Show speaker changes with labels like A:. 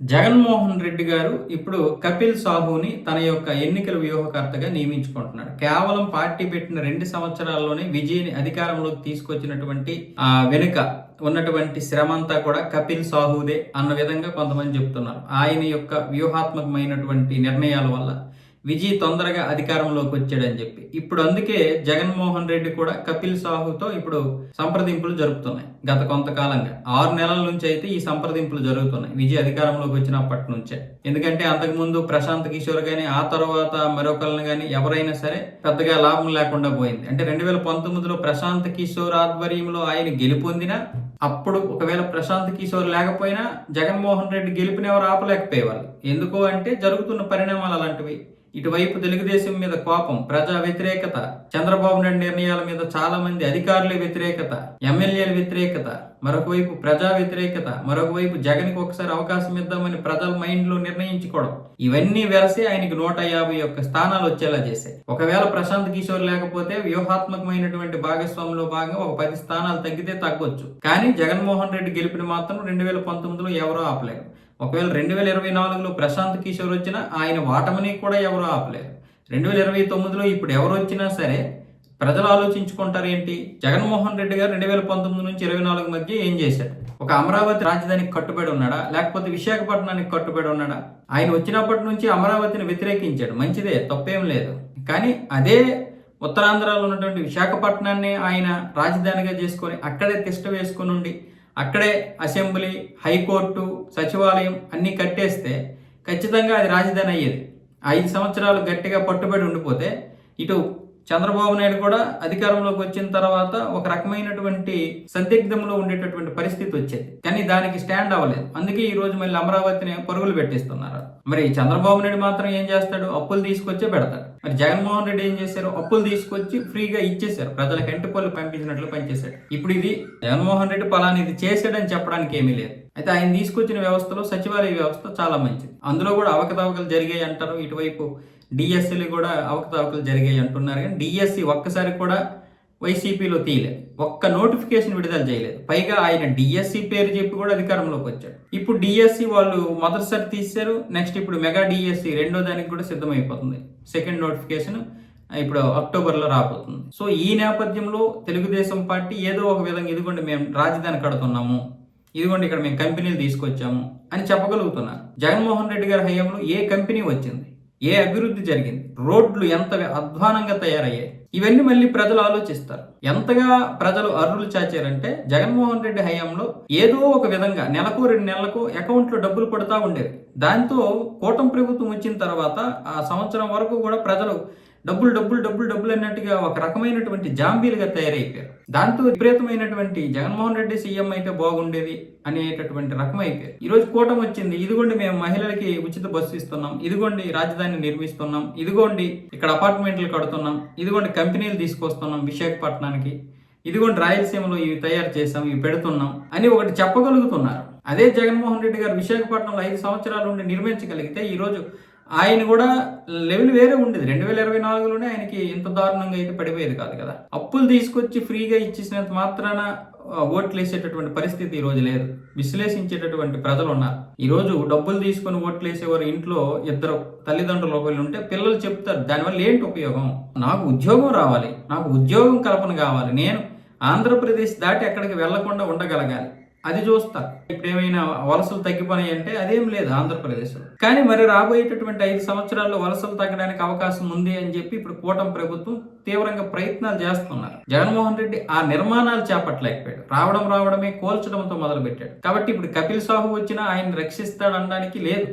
A: జగన్మోహన్ రెడ్డి గారు ఇప్పుడు కపిల్ సాహుని తన యొక్క ఎన్నికల వ్యూహకర్తగా నియమించుకుంటున్నాడు. కేవలం పార్టీ పెట్టిన 2 సంవత్సరాల్లోనే విజయ్ని అధికారంలోకి తీసుకొచ్చినటువంటి వెనుక ఉన్నటువంటి శ్రమంతా కూడా కపిల్ సాహుదే అన్న విధంగా కొంతమంది చెప్తున్నారు. ఆయన యొక్క వ్యూహాత్మకమైనటువంటి నిర్ణయాల వల్ల విజయ్ తొందరగా అధికారంలోకి వచ్చాడని చెప్పి ఇప్పుడు అందుకే జగన్మోహన్ రెడ్డి కూడా కపిల్ సాహుతో ఇప్పుడు సంప్రదింపులు జరుపుతున్నాయి. గత కొంతకాలంగా 6 నెలల నుంచి అయితే ఈ సంప్రదింపులు జరుగుతున్నాయి విజయ్ అధికారంలోకి వచ్చినప్పటి నుంచే. ఎందుకంటే అంతకుముందు ప్రశాంత్ కిషోర్ గాని ఆ తర్వాత మరొకరిని గాని ఎవరైనా సరే పెద్దగా లాభం లేకుండా పోయింది. అంటే 2019లో ప్రశాంత్ కిషోర్ ఆధ్వర్యంలో ఆయన గెలుపొందినా అప్పుడు ఒకవేళ ప్రశాంత్ కిషోర్ లేకపోయినా జగన్మోహన్ రెడ్డి గెలుపుని ఎవరు ఆపలేకపోయేవాళ్ళు. ఎందుకు అంటే జరుగుతున్న పరిణామాలు అలాంటివి. ఇటువైపు తెలుగుదేశం మీద కోపం, ప్రజా వ్యతిరేకత, చంద్రబాబు నాయుడు నిర్ణయాల మీద చాలా మంది అధికారుల వ్యతిరేకత, ఎమ్మెల్యేల వ్యతిరేకత, మరొక వైపు ప్రజా వ్యతిరేకత, మరొక వైపు జగన్కి ఒకసారి అవకాశం ఇద్దామని ప్రజల మైండ్ లో నిర్ణయించుకోవడం, ఇవన్నీ వెలసి ఆయనకి 151 స్థానాలు వచ్చేలా చేశాయి. ఒకవేళ ప్రశాంత్ కిషోర్ లేకపోతే వ్యూహాత్మకమైనటువంటి భాగస్వామిలో భాగంగా ఒక 10 స్థానాలు తగ్గితే తగ్గొచ్చు. కానీ జగన్మోహన్ రెడ్డి గెలిపిన మాత్రం 2019లో ఎవరో ఆపలేరు. ఒకవేళ 2024లో ప్రశాంత్ కిషోర్ వచ్చినా ఆయన వాటమని కూడా ఎవరు ఆపలేరు. 2029లో ఇప్పుడు ఎవరు వచ్చినా సరే ప్రజలు ఆలోచించుకుంటారు ఏంటి, జగన్మోహన్ రెడ్డి గారు 2019 నుంచి 24 మధ్య ఏం చేశాడు? ఒక అమరావతి రాజధానికి కట్టుబడి ఉన్నాడా, లేకపోతే విశాఖపట్నానికి కట్టుబడి ఉన్నాడా? ఆయన వచ్చినప్పటి నుంచి అమరావతిని వ్యతిరేకించాడు, మంచిదే, తప్పేం లేదు. కానీ అదే ఉత్తరాంధ్రలో ఉన్నటువంటి విశాఖపట్నాన్ని ఆయన రాజధానిగా చేసుకొని అక్కడే తిష్ట వేసుకుని ఉండి అక్కడే అసెంబ్లీ, హైకోర్టు, సచివాలయం అన్నీ కట్టేస్తే ఖచ్చితంగా అది రాజధాని అయ్యేది. 5 సంవత్సరాలు గట్టిగా పట్టుబడి ఉండిపోతే ఇటు చంద్రబాబు నాయుడు కూడా అధికారంలోకి వచ్చిన తర్వాత ఒక రకమైనటువంటి సందిగ్ధంలో ఉండేటటువంటి పరిస్థితి వచ్చేది. కానీ దానికి స్టాండ్ అవ్వలేదు. అందుకే ఈ రోజు మళ్ళీ అమరావతిని పరుగులు పెట్టిస్తున్నారు. మరి చంద్రబాబు నాయుడు మాత్రం ఏం చేస్తాడు? అప్పులు తీసుకొచ్చే పెడతాడు. మరి జగన్మోహన్ రెడ్డి ఏం చేశారు? అప్పులు తీసుకొచ్చి ఫ్రీగా ఇచ్చేశారు, ప్రజలకు ఎంటుపల్లి పంపించినట్లు పనిచేశాడు. ఇప్పుడు ఇది జగన్మోహన్ రెడ్డి పలానా ఇది చేశాడని చెప్పడానికి ఏమీ లేదు. అయితే ఆయన తీసుకొచ్చిన వ్యవస్థలో సచివాలయ వ్యవస్థ చాలా మంచిది. అందులో కూడా అవకతవకలు జరిగాయి అంటారు. ఇటువైపు డిఎస్సీలు కూడా అవకతవకలు జరిగాయి అంటున్నారు. కానీ డిఎస్సి ఒక్కసారి కూడా వైసీపీలో తీయలేదు, ఒక్క నోటిఫికేషన్ విడుదల చేయలేదు. పైగా ఆయన డిఎస్సి పేరు చెప్పి కూడా అధికారంలోకి వచ్చాడు. ఇప్పుడు డిఎస్సి వాళ్ళు మొదటిసారి తీశారు, నెక్స్ట్ ఇప్పుడు మెగా డిఎస్సి రెండో దానికి కూడా సిద్ధమైపోతుంది. సెకండ్ నోటిఫికేషన్ ఇప్పుడు అక్టోబర్లో రాబోతుంది. సో ఈ నేపథ్యంలో తెలుగుదేశం పార్టీ ఏదో ఒక విధంగా ఇదిగోండి మేము రాజధాని కడుతున్నాము, ఇదిగోండి ఇక్కడ మేము కంపెనీలు తీసుకొచ్చాము అని చెప్పగలుగుతున్నారు. జగన్మోహన్ రెడ్డి గారి హయాంలో ఏ కంపెనీ వచ్చింది, ఏ అభివృద్ధి జరిగింది, రోడ్లు ఎంత అధ్వానంగా తయారయ్యాయి, ఇవన్నీ మళ్ళీ ప్రజలు ఆలోచిస్తారు. ఎంతగా ప్రజలు అర్రులు చాచారంటే జగన్మోహన్ రెడ్డి హయాంలో ఏదో ఒక విధంగా నెలకు 2 నెలలకు అకౌంట్లో డబ్బులు పడుతూ ఉండేవి. దాంతో కూటమి ప్రభుత్వం వచ్చిన తర్వాత ఆ సంవత్సరం వరకు కూడా ప్రజలు డబ్బులు డబ్బులు డబ్బులు డబ్బులు అన్నట్టుగా ఒక రకమైనటువంటి జాంబీలుగా తయారైపోయారు. దాంతో విపరీతమైనటువంటి జగన్మోహన్ రెడ్డి సీఎం అయితే బాగుండేది అనేటటువంటి రకం అయిపోయారు. ఈ రోజు కూటమి వచ్చింది, ఇదిగోండి మేము మహిళలకి ఉచిత బస్సు ఇస్తున్నాం, ఇదిగోండి రాజధాని నిర్మిస్తున్నాం, ఇదిగోండి ఇక్కడ అపార్ట్మెంట్లు కడుతున్నాం, ఇదిగోండి కంపెనీలు తీసుకొస్తున్నాం విశాఖపట్నానికి, ఇదిగోండి రాయలసీమలో ఇవి తయారు చేసాం, ఇవి పెడుతున్నాం అని ఒకటి చెప్పగలుగుతున్నారు. అదే జగన్మోహన్ రెడ్డి గారు విశాఖపట్నంలో 5 సంవత్సరాల నుండి నిర్మించగలిగితే ఈరోజు ఆయన కూడా లెవెల్ వేరే ఉండేది. 2024లోనే ఆయనకి ఇంత దారుణంగా అయితే పడిపోయేది కాదు కదా. అప్పులు తీసుకొచ్చి ఫ్రీగా ఇచ్చేసినంత మాత్రాన ఓట్లు వేసేటటువంటి పరిస్థితి ఈ రోజు లేదు. విశ్లేషించేటటువంటి ప్రజలు ఉన్నారు. ఈ రోజు డబ్బులు తీసుకొని ఓట్లు వేసేవారు ఇంట్లో 2 తల్లిదండ్రులు ఒకళ్ళు ఉంటే పిల్లలు చెప్తారు దానివల్ల ఏంటి ఉపయోగం, నాకు ఉద్యోగం రావాలి, నాకు ఉద్యోగం కల్పన కావాలి, నేను ఆంధ్రప్రదేశ్ దాటి ఎక్కడికి వెళ్లకుండా ఉండగలగాలి, అది చూస్తారు. ఇప్పుడు ఏమైనా వలసలు తగ్గిపోయినాయి అంటే అదేం లేదు ఆంధ్రప్రదేశ్లో. కానీ మరి రాబోయేటటువంటి 5 సంవత్సరాల్లో వలసలు తగ్గడానికి అవకాశం ఉంది అని చెప్పి ఇప్పుడు కూటమి ప్రభుత్వం తీవ్రంగా ప్రయత్నాలు చేస్తున్నారు. జగన్మోహన్ రెడ్డి ఆ నిర్మాణాలు చేపట్టలేకపోయాడు, రావడమే కోల్చడంతో మొదలు పెట్టాడు. కాబట్టి ఇప్పుడు కపిల్ సాహు వచ్చినా ఆయన రక్షిస్తాడనడానికి లేదు.